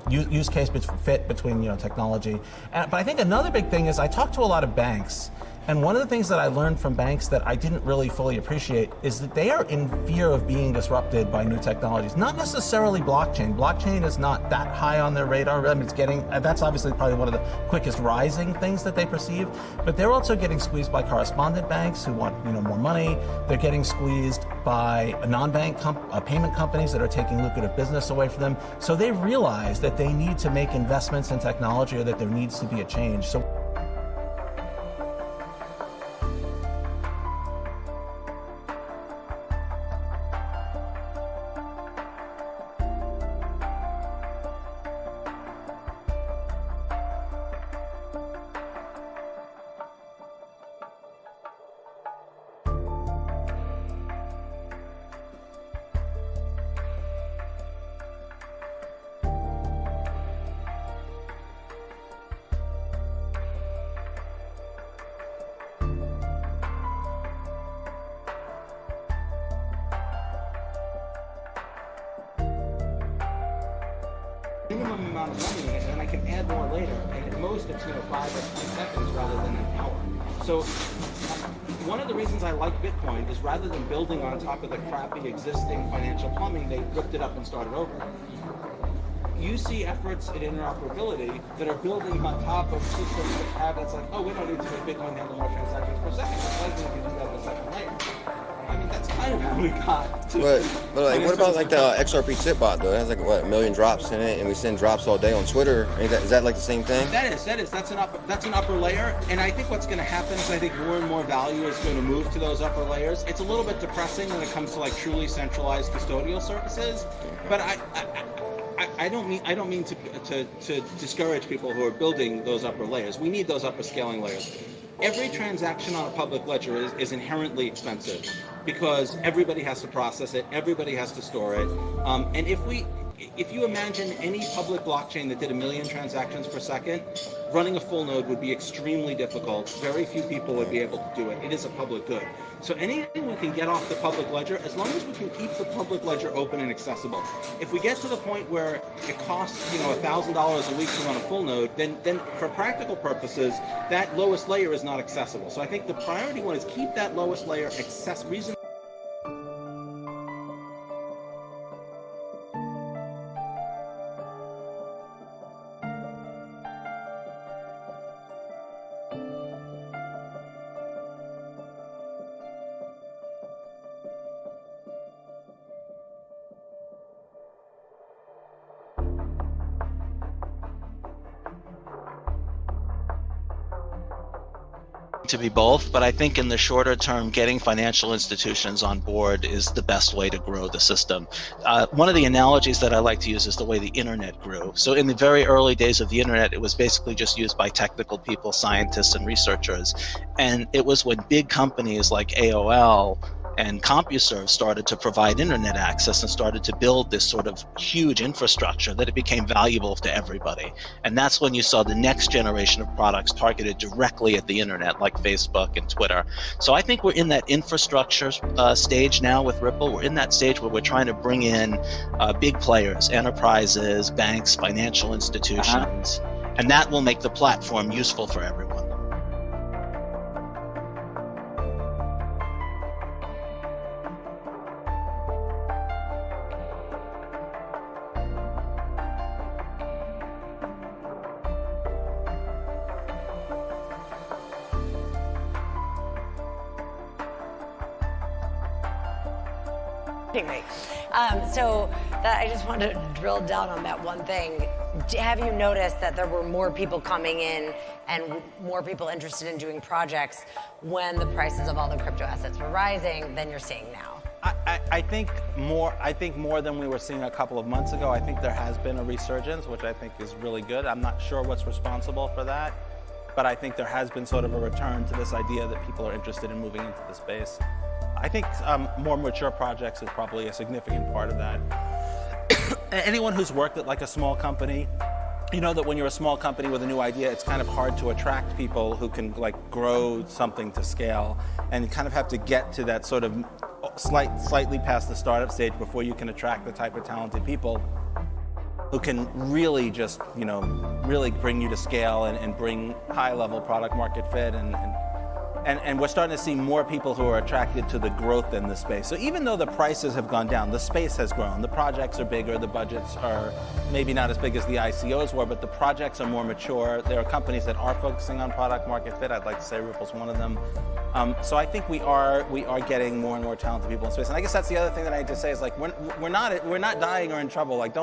use case fit between technology. But I think another big thing is I talk to a lot of banks. And one of the things that I learned from banks that I didn't really fully appreciate is that they are in fear of being disrupted by new technologies. Not necessarily blockchain. Blockchain is not that high on their radar. I mean, that's obviously probably one of the quickest rising things that they perceive. But they're also getting squeezed by correspondent banks who want more money. They're getting squeezed by non-bank payment companies that are taking lucrative business away from them. So they realize that they need to make investments in technology, or that there needs to be a change. So minimum amount of money in it, and I can add more later. And at most, it's 5 or 10 seconds rather than an hour. So one of the reasons I like Bitcoin is rather than building on top of the crappy existing financial plumbing, they ripped it up and started over. You see efforts at interoperability that are building on top of systems that have it's like, oh, we don't need to make Bitcoin handle more transactions per second. Why do we do that in the second layer? I mean, that's kind of how we got to. But like, what about like the XRP Tipbot though? It has like what, 1 million drops in it, and we send drops all day on Twitter. Is that like the same thing? That is. That's an upper layer, and I think what's going to happen is I think more and more value is going to move to those upper layers. It's a little bit depressing when it comes to like truly centralized custodial services, but I don't mean to discourage people who are building those upper layers. We need those upper scaling layers. Every transaction on a public ledger is inherently expensive because everybody has to process it, everybody has to store it, and if you imagine any public blockchain that did 1 million transactions per second, running a full node would be extremely difficult. Very few people would be able to do it. It is a public good. So anything we can get off the public ledger, as long as we can keep the public ledger open and accessible. If we get to the point where it costs $1,000 a week to run a full node, then for practical purposes, that lowest layer is not accessible. So I think the priority one is keep that lowest layer reasonable. To be both, but I think in the shorter term, getting financial institutions on board is the best way to grow the system. One of the analogies that I like to use is the way the internet grew. So in the very early days of the internet, it was basically just used by technical people, scientists, and researchers. And it was when big companies like AOL and CompuServe started to provide internet access and started to build this sort of huge infrastructure that it became valuable to everybody. And that's when you saw the next generation of products targeted directly at the internet, like Facebook and Twitter. So I think we're in that infrastructure stage now with Ripple. We're in that stage where we're trying to bring in big players, enterprises, banks, financial institutions, and that will make the platform useful for everyone. I just wanted to drill down on that one thing. Have you noticed that there were more people coming in and more people interested in doing projects when the prices of all the crypto assets were rising than you're seeing now? I think more than we were seeing a couple of months ago. I think there has been a resurgence, which I think is really good. I'm not sure what's responsible for that, but I think there has been sort of a return to this idea that people are interested in moving into the space. I think more mature projects is probably a significant part of that. Anyone who's worked at like a small company, you know that when you're a small company with a new idea, it's kind of hard to attract people who can like grow something to scale, and you kind of have to get to that sort of slightly past the startup stage before you can attract the type of talented people who can really just, really bring you to scale and bring high-level product market fit. And we're starting to see more people who are attracted to the growth in the space. So even though the prices have gone down, the space has grown. The projects are bigger, the budgets are maybe not as big as the ICOs were, but the projects are more mature. There are companies that are focusing on product market fit. I'd like to say Ripple's one of them. So I think we are getting more and more talented people in space. And I guess that's the other thing that I need to say is like we're not dying or in trouble. Like don't